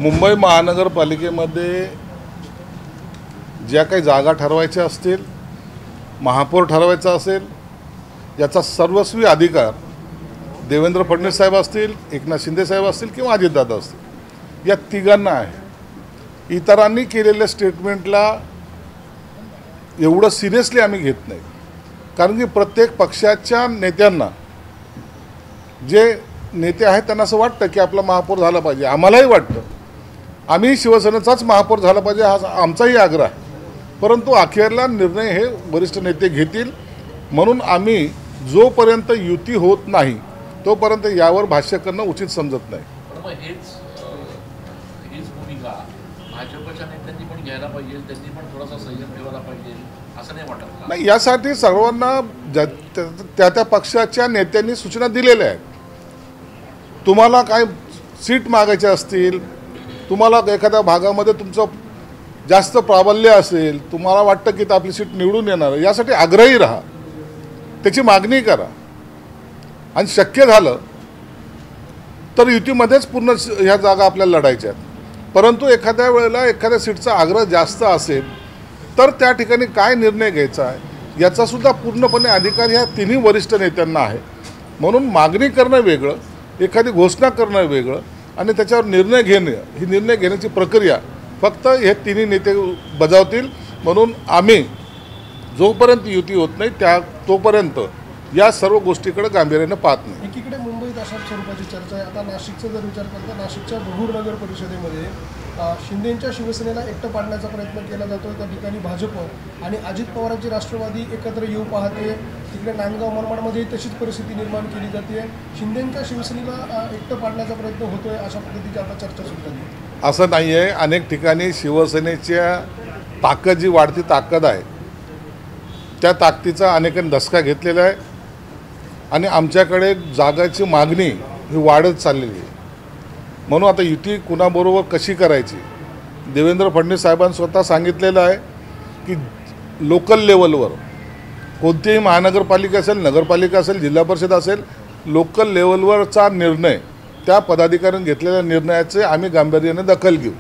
मुंबई महानगरपालिकेमध्ये ज्या काही जागा ठरवायच्या असतील, महापौर ठरवायचा असेल, याचा सर्वस्वी अधिकार देवेंद्र फडणवीस साहेब असतील, एकनाथ शिंदे साहेब असतील किंवा अजितदादा असतील, या तिघांना आहे। इतरांनी केलेल्या स्टेटमेंटला एवढं सिरियसली आम्ही घेत नाही, कारण की प्रत्येक पक्षाच्या नेत्यांना, जे नेते आहेत त्यांना असं वाटतं की आपला महापौर झाला पाहिजे, आम्हालाही वाटतं, आम्ही शिवसेनेचाच महापौर झाला पाहिजे हा आमचाही आग्रह आहे। परंतु अखेरला निर्णय हे वरिष्ठ नेते घेतील, म्हणून आम्ही जोपर्यंत युती होत नाही तोपर्यंत यावर भाष्य करणं उचित समजत नाही। हीच भूमिका भाजपच्या नेत्यांनी पण घ्यायला पाहिजे, त्यांनी पण थोडासा संयम ठेवायला पाहिजे, असं नाही वाटत? नाही, यासाठी सर्वांना त्या पक्षाच्या नेत्यांनी सूचना दिलेल्या आहेत। तुम्हाला काय सीट मागायचे असतील, तुम्हाला एखाद्या भागामध्ये तुमचं जास्त प्राबल्य असेल, तुम्हाला वाटतं की आपली सीट निवडून येणार, यासाठी आग्रही राहा, त्याची मागणी करा, आणि शक्य झालं तर युतीमध्येच पूर्ण ह्या जागा आपल्याला लढायच्या आहेत। परंतु एखाद्या वेळेला एखाद्या सीटचा आग्रह जास्त असेल तर त्या ठिकाणी काय निर्णय घ्यायचा आहे याचासुद्धा पूर्णपणे अधिकार ह्या तिन्ही वरिष्ठ नेत्यांना आहे। म्हणून मागणी करणं वेगळं, एखादी घोषणा करणं वेगळं, आणि त्याच्यावर निर्णय घेणं, ही निर्णय घेण्याची प्रक्रिया फक्त हे तिन्ही नेते बजावतील। म्हणून आम्ही जोपर्यंत युती होत नाही तोपर्यंत या सर्व गोष्टीकडे गांभीर्याने पाहत नाही। एकीकडे मुंबईत अशा स्वरूपाची चर्चा आहे। आता नाशिकचा जर विचार करता, नाशिकच्या बहुर नगर परिषदेमध्ये शिंदेंच्या शिवसेनेला एकटं पाडण्याचा प्रयत्न केला जातो। त्या ठिकाणी भाजप आणि अजित पवारांची राष्ट्रवादी एकत्र येऊ पाहते। तिकडे नांदगाव मनमाडमध्ये तशीच परिस्थिती निर्माण केली जाते। शिंदेंच्या शिवसेनेला एकटं पाडण्याचा प्रयत्न होतोय, अशा पद्धतीची आता चर्चा सुरू झाली आहे। असं नाही आहे, अनेक ठिकाणी शिवसेनेच्या ताकद, जी वाढती ताकद आहे, त्या ताकदीचा अनेकांनी धसका घेतलेला आहे, आणि आमच्याकडे जागाची मागणी ही वाढत चाललेली आहे। म्हणून आता युती कुणाबरोबर कशी करायची, देवेंद्र फडणवीस साहेबांनी स्वतः सांगितलेलं आहे की लोकल लेवलवर कोणतीही महानगरपालिका असेल, नगरपालिका असेल, जिल्हा परिषद असेल, लोकल लेवलवरचा निर्णय त्या पदाधिकाऱ्यांनी घेतलेल्या निर्णयाचे आम्ही गांभीर्याने दखल घेऊ।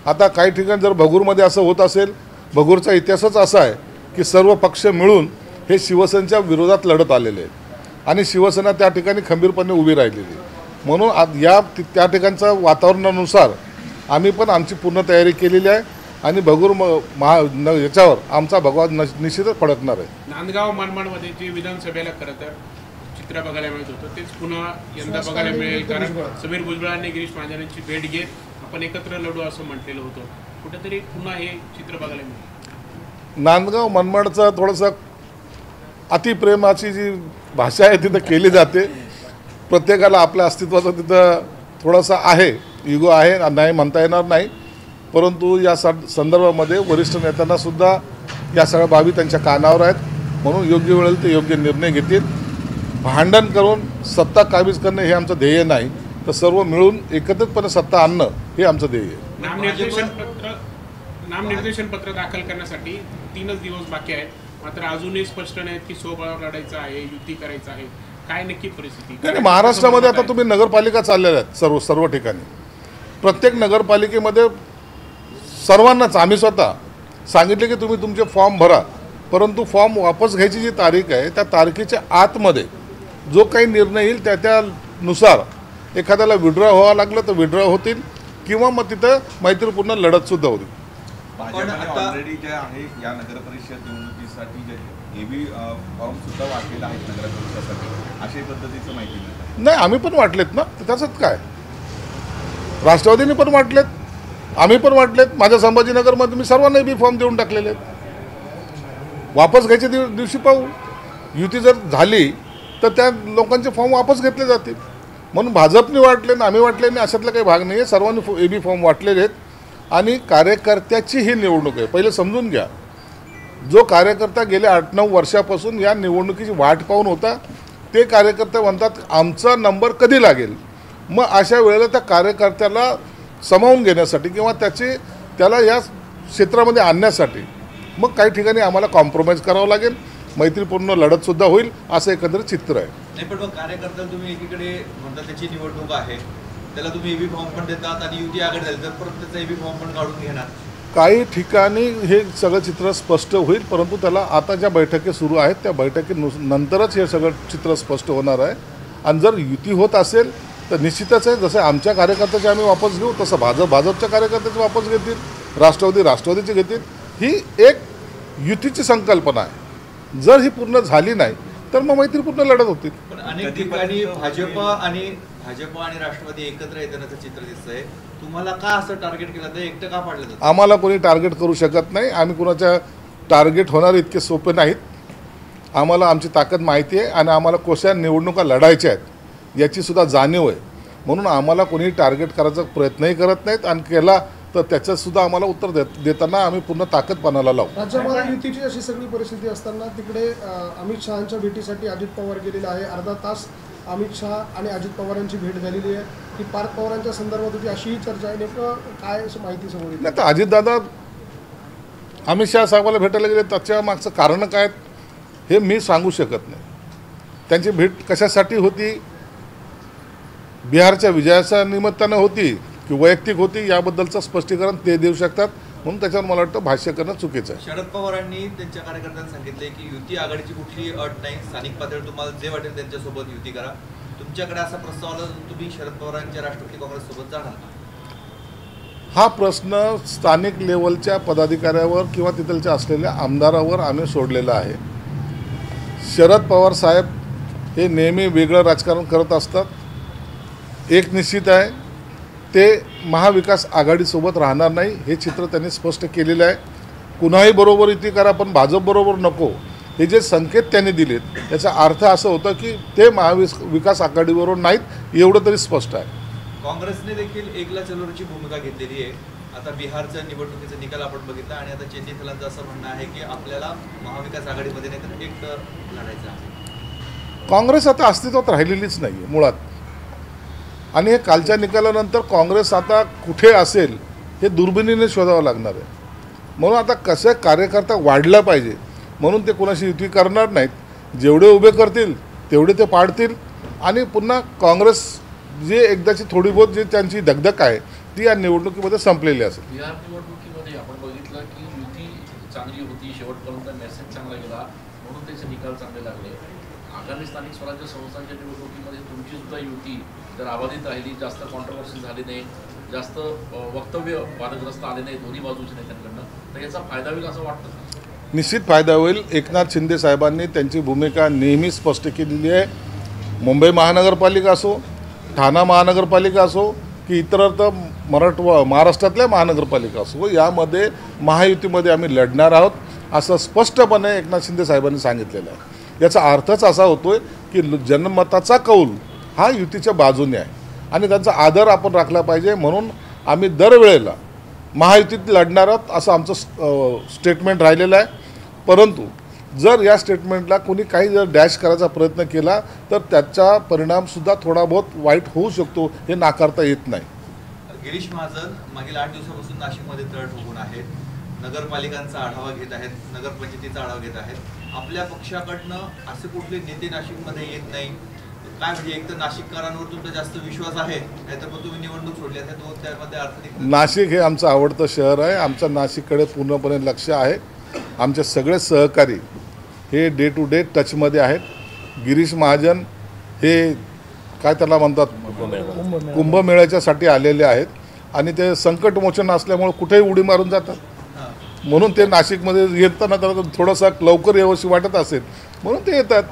आता काही ठिकाणी जर भगूरमध्ये असं होत असेल, भगूरचा इतिहासच असा आहे की सर्व पक्ष मिळून हे शिवसेनेच्या विरोधात लढत आलेले आहेत, आणि शिवसेना त्या ठिकाणी खंबीरपणे उभी राहिलेली आहे। म्हणून त्या ठिकाणच्या वातावरणानुसार आम्ही पण आमची पूर्ण तयारी केलेली आहे, आणि भगूर याच्यावर आमचा भगवा निश्चितच फडकणार आहे। नांदगाव मनमाडमध्ये जे विधानसभेला खरं तर चित्र बघायला मिळत होतं तेच पुन्हा यंदा बघायला मिळेल, कारण समीर भुजबळांनी गिरीश महाजनांची भेट घेत आपण एकत्र लढू असं म्हटलेलं होतं, कुठेतरी पुन्हा हे चित्र बघायला मिळेल। नांदगाव मनमाडचं थोडंसं अतिप्रेमाची जी भाषा आहे तिथं केली जाते। प्रत्येकाला आपल्या अस्तित्वाचा तिथं थोडासा आहे, इगो आहे, नाही म्हणता येणार नाही, परंतु या संदर्भामध्ये वरिष्ठ नेत्यांनासुद्धा या सगळ्या बाबी त्यांच्या कानावर आहेत। म्हणून योग्य वेळेला ते योग्य निर्णय घेतील। भांडण करून सत्ता काबीज करणं हे आमचं ध्येय नाही, तर सर्व मिळून एकत्रितपणे सत्ता आणणं हे आमचं ध्येय आहे। नामनिर्देशन पत्र दाखल करण्यासाठी 3च दिवस बाकी आहेत, मात्र अजूनही स्पष्ट नाही की स्वबळावर लढायचं आहे, युती करायचं आहे, काय नक्की परिस्थिती? नाही, महाराष्ट्रामध्ये आता तुम्ही नगरपालिका चाललेल्या आहेत सर्व ठिकाणी, प्रत्येक नगरपालिकेमध्ये सर्वांनाच आम्ही स्वतः सांगितले की तुम्ही तुमचे फॉर्म भरा, परंतु फॉर्म वापस घ्यायची जी तारीख आहे त्या तारखेच्या आतमध्ये जो काही निर्णय येईल त्यानुसार एखाद्याला विड्रॉ व्हावं लागलं तर विड्रॉ होतील, किंवा मग तिथं मैत्रीपूर्ण लढतसुद्धा होईल। पण ऑलरेडी जे आहे या नगरपरिषद निवडणुकीसाठी जे हेवी फॉर्म सुद्धा वाटलेला आहे नगरपरिषदेसाठी, अशा पद्धतीचं माहिती मिळतं? नाही, आम्ही पण वाटलेत ना, त्याच्यात काय, राष्ट्रवादीने पण वाटलेत, आम्ही पण वाटलेत। माझ्या संभाजीनगरमध्ये मी सर्वांना बी फॉर्म देऊन टाकलेले आहेत। वापस घ्यायच्या दिवशी पाहू, युती जर झाली तर त्या लोकांचे फॉर्म वापस घेतले जातील। म्हणून भाजपने वाटले ना आम्ही वाटले नाही अशातला काही भाग नाही आहे, सर्वांनी एबी फॉर्म वाटलेले आहेत, आणि कार्यकर्त्याची ही निवडणूक आहे। पहिले समजून घ्या, जो कार्यकर्ता गेल्या 8-9 वर्षापासून या निवडणुकीची वाट पाहून होता, ते कार्यकर्ते म्हणतात आमचा नंबर कधी लागेल। मग अशा वेळेला त्या कार्यकर्त्याला सामावून घेण्यासाठी किंवा त्याला या क्षेत्रामध्ये आणण्यासाठी मग काही ठिकाणी आम्हाला कॉम्प्रोमाइज करावं लागेल, मैत्रीपूर्ण लढतसुद्धा होईल, असं एकंदरीत चित्र आहे। नाही, पण मग कार्यकर्त्याला तुम्ही एकीकडे म्हणता त्याची निवडणूक आहे, त्याला तुम्ही एबी फॉर्म पण देतात आणि युती आघाडी झाली तर परत त्याचा एबी फॉर्म पण काढून घेणार. काही ठिकाणी हे सगळं चित्र स्पष्ट होईल, परंतु त्याला आता ज्या बैठकी सुरू आहेत त्या बैठकीनंतरच हे सगळं चित्र स्पष्ट होणार आहे. आणि जर युती होत असेल तर निश्चितच आहे, जसं आमच्या कार्यकर्त्याचे आम्ही वापस घेऊ तसं भाजपच्या कार्यकर्त्याचे वापस घेतील, राष्ट्रवादीचे घेतील. ही एक युतीची संकल्पना आहे. जर ही पूर्ण झाली नाही तर मग मैत्रीपूर्ण लढत होतील. पण अनेक ठिकाणी भाजप आणि राष्ट्रवादी एकत्र येतानाचं चित्र दिसतंय. तुम्हाला का असं टार्गेट केलं तर एकटं का पाडलं जातं? आम्हाला कोणी टार्गेट करू शकत नाही. आम्ही कुणाच्या टार्गेट होणार इतके सोपे नाहीत. आम्हाला आमची ताकद माहिती आहे आणि आम्हाला कशा निवडणुका लढायच्या आहेत याचीसुद्धा जाणीव आहे. म्हणून आम्हाला कोणी टार्गेट करायचा प्रयत्नही करत नाहीत आणि केला तर त्याच्यातसुद्धा आम्हाला उत्तर देताना आम्ही पूर्ण ताकदपणाला लावू. राज्यामध्ये युतीची अशी सगळी परिस्थिती असताना तिकडे अमित शहांच्या भेटीसाठी अजित पवार गेलेले आहे. अर्धा तास अमित शहा आणि अजित पवारांची भेट झालेली आहे. ती पार्थ पवारांच्या संदर्भात होती अशीही चर्चा आहे. नेमकं काय माहिती समोर येते? नाही तर अजितदादा अमित शहा साहेबाला भेटायला गेले त्याच्या मागचं कारण काय हे मी सांगू शकत नाही. त्यांची भेट कशासाठी होती, बिहारच्या विजयाच्या निमित्तानं होती की वैयक्तिक होती याबद्दलचं स्पष्टीकरण ते देऊ शकतात. म्हणून त्याच्यावर मला वाटतं भाष्य करणं चुकीचं आहे. शरद पवारांनी त्यांच्या कार्यकर्त्यांना सांगितले की युती आघाडीची कुठली अट नाही, स्थानिक पातळीवर तुम्हाला जे वाटेल त्यांच्यासोबत युती करा. तुमच्याकडे असा प्रस्ताव आला तर तुम्ही शरद पवारांच्या राष्ट्रवादी काँग्रेससोबत जाणार का? हा प्रश्न स्थानिक लेवलच्या पदाधिकाऱ्यावर किंवा तिथलच्या असलेल्या आमदारावर आम्ही सोडलेला आहे. शरद पवार साहेब हे नेहमी वेगळं राजकारण करत असतात. एक निश्चित आहे, ते महाविकास आघाडीसोबत राहणार नाही हे चित्र त्यांनी स्पष्ट केलेलं आहे. कुणाही बरोबर युती करा पण भाजपबरोबर नको हे जे संकेत त्यांनी दिलेत याचा अर्थ असं होतं की ते महाविकास आघाडीबरोबर नाहीत एवढं तरी स्पष्ट आहे. काँग्रेसने देखील एकला चलोरची भूमिका घेतलेली आहे. आता बिहारचा निवडणुकीचा निकाल आपण बघितला आणि आता चेन्नई थलांचं असं म्हणणं आहे की आपल्याला महाविकास आघाडीमध्ये नाही तर एकटं लढायचं आहे. काँग्रेस आता अस्तित्वात राहिलेलीच नाही आहे मुळात. आणि हे कालच्या निकालानंतर काँग्रेस आता कुठे असेल हे दुर्बिणीने शोधावं लागणार आहे. म्हणून आता कसं कार्यकर्ता वाढला पाहिजे म्हणून ते कोणाशी युती करणार नाहीत. जेवढे उभे करतील तेवढे ते पाडतील आणि पुन्हा काँग्रेस जे एकदाची थोडी बहुत जी त्यांची दगदग आहे ती या निवडणुकीमध्ये संपलेली असेल. बिहार निवडणुकीमध्ये आपण बघितलं की युती चांगली होती, शेवटपर्यंत मेसेज चांगला गेला म्हणून त्याचे निकाल चांगले लागले. आगामी स्थानिक स्वराज्य संस्थांच्या निवडणुकीमध्ये तुमची सुद्धा युती जर अबाधित राहिली, जास्त कॉन्ट्रोवर्सी झाली नाही, जास्त वक्तव्य वादग्रस्त आले नाही दोन्ही बाजूच्या नेत्यांकडनं, तर याचा फायदा होईल असं वाटतं? निश्चित फायदा होईल. एकनाथ शिंदे साहेबांनी त्यांची भूमिका नेहमी स्पष्ट केलेली आहे. मुंबई महानगरपालिका असो, ठाणा महानगरपालिका असो की इतरत्र महाराष्ट्रातल्या महानगरपालिका असो, यामध्ये महायुतीमध्ये आम्ही लढणार आहोत असं स्पष्टपणे एकनाथ शिंदे साहेबांनी सांगितलेलं आहे. याचा अर्थच असा होतोय की जनमताचा कौल हा युतीच्या बाजूने आहे आणि त्यांचा आदर आपण राखला पाहिजे. म्हणून आम्ही दरवेळेला महायुतीत लढणार आहोत असं आमचं स्टेटमेंट राहिलेलं आहे. परंतु जर या स्टेटमेंटला कोणी काही जर डॅश करायचा प्रयत्न केला तर त्याचा परिणामसुद्धा थोडा बहुत वाईट होऊ शकतो, हे नाकारता येत नाही. गिरीश महाजन मागील 8 दिवसापासून नाशिकमध्ये तळ ठोकून आहेत, नगरपालिकांचा आढावा घेत आहेत, नगरपंचायतीचा आढावा घेत आहेत. आपल्या पक्षाकडनं असे कुठले नेते नाशिकमध्ये येत नाही. काय म्हणजे एक तर नाशिककरांवर तुमचा जास्त विश्वास आहे, नाहीतर मग तुम्ही निवडणूक सोडली असेल तो त्यामध्ये अर्थ निघतो. नाशिक हे आमचं आवडतं शहर आहे. आमचं नाशिककडे पूर्णपणे लक्ष आहे. आमचे सगळे सहकारी हे डे टू डे टचमध्ये आहेत. गिरीश महाजन हे काय त्याला म्हणतात कुंभमेळ्याच्यासाठी आलेले आहेत आणि ते संकटमोचन असल्यामुळे कुठेही उडी मारून जातात. म्हणून ते नाशिकमध्ये येताना त्याला थोडंसं लवकर यावंशी वाटत असेल म्हणून ते येतात.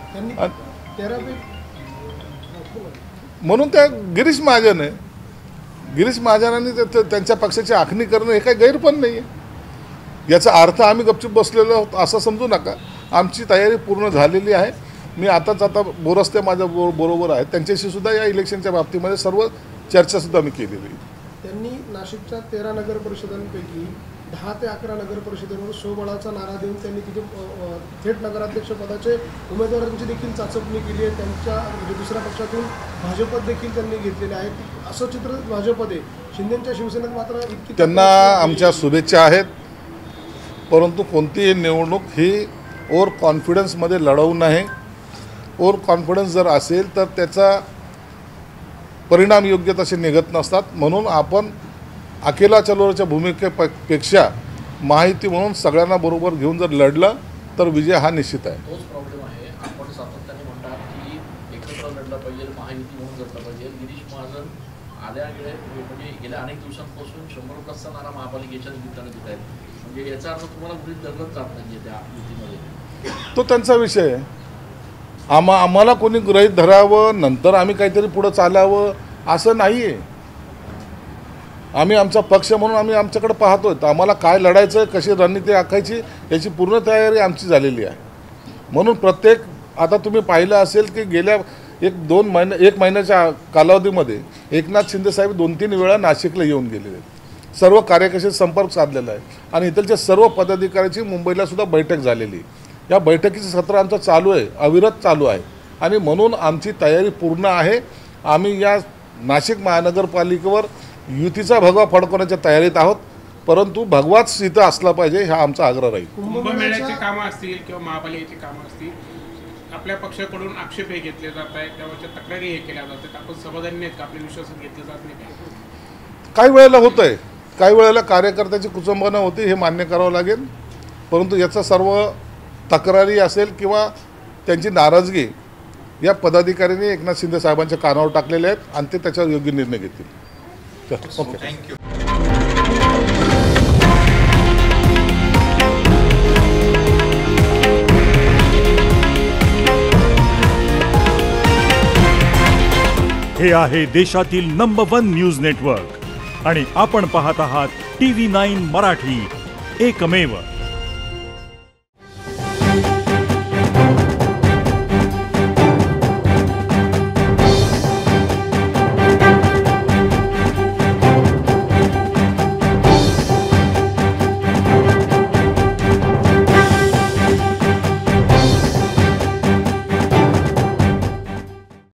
म्हणून त्या गिरीश महाजन आहे. गिरीश महाजनांनी त्यांच्या पक्षाची आखणी करणं हे काही गैर पण नाही आहे. याचा अर्थ आम्ही गपचूप बसलेलो आहोत असं समजू नका. आमची तयारी पूर्ण झालेली आहे. मी आता बोरस्ते माझ्या बरोबर आहेत, त्यांच्याशी सुद्धा या इलेक्शनच्या बाबतीमध्ये सर्व चर्चासुद्धा मी केलेली आहे. त्यांनी नाशिकच्या 13 नगर परिषदांपैकी 10 ते 11 नगर परिषदेवर स्वबळाचा नारा देऊन त्यांनी तिथे थेट नगराध्यक्ष पदाचे उमेदवारांची देखील चाचपणी केली आहे. त्यांच्या म्हणजे दुसऱ्या पक्षातून भाजपत देखील त्यांनी घेतलेले आहेत. असं चित्र भाजपमध्ये शिंदेच्या शिवसेनेत मात्र इतकी त्यांना आमच्या शुभेच्छा आहेत. परंतु कोणतीही निवडणूक ही ओव्हर कॉन्फिडन्समध्ये लढवू नये. ओव्हर कॉन्फिडन्स जर असेल तर त्याचा परिणाम योग्य तसे निघत नसतात. म्हणून आपण अकेला चलोरच्या भूमिकेपेक्षा माहिती म्हणून सगळ्यांना बरोबर घेऊन जर लढलं तर विजय हा निश्चित आहे. तोच प्रॉब्लेम आहे. आपण सातत्याने म्हणतात की एकत्र लढलं पाहिजे, महायुती म्हणून लढलं पाहिजे. गिरीश महाजन म्हणजे गेल्या अनेक दिवसांपासून 100+ नारा महापालिकेच्या निमित्ताने देत आहेत. म्हणजे याचा अर्थ तुम्हाला गृहीत धरलंच जात नाही त्या युतीमध्ये. तो त्यांचा विषय आहे. आम्हाला कोणी गृहीत धरावं नंतर आम्ही काहीतरी पुढं चालावं असं नाही आहे. आम्ही आमचा पक्ष म्हणून आम्ही आमच्याकडे पाहतोय. तर आम्हाला काय लढायचं, कशी रणनीती आखायची याची पूर्ण तयारी आमची झालेली आहे. म्हणून प्रत्येक आता तुम्ही पाहिलं असेल की गेल्या 1 महिन्याच्या कालावधीमध्ये एकनाथ शिंदे साहेब 2-3 वेळा नाशिकला येऊन गेलेले. सर्व कार्यकर्त्यांशी संपर्क साधलेला आहे आणि इथलच्या सर्व पदाधिकाऱ्यांची मुंबईला सुद्धा बैठक झालेली. या बैठकीचं सत्र आमचं चालू आहे, अविरत चालू आहे आणि म्हणून आमची तयारी पूर्ण आहे. आम्ही या नाशिक महानगरपालिकेवर युतीचा भगवा फडकवण्याच्या तयारीत आहोत, परंतु भगवाच इथं असला पाहिजे हा आमचा आग्रह राहील. कुंभमेळ्याची कामं असतील किंवा महापालिकेची कामं असतील, आपल्या पक्षाकडून आक्षेप हे घेतले जात आहेत, त्यावरच्या तक्रारी हे केल्या जातात. आपण समाधानी नाहीत का? आपल्या विश्वासात घेतले जात नाही? काही वेळेला होतं आहे, काही वेळेला कार्यकर्त्याची कुचंबना होती, हे मान्य करावं लागेल. परंतु याचा सर्व तक्रारी असेल किंवा त्यांची नाराजगी या पदाधिकाऱ्यांनी एकनाथ शिंदे साहेबांच्या कानावर टाकलेले आहेत आणि ते त्याच्यावर योग्य निर्णय घेतील. Okay, thank you. हे आहे देशातील नंबर 1 न्यूज नेटवर्क आणि आपण पाहत आहात TV9 मराठी, एकमेव.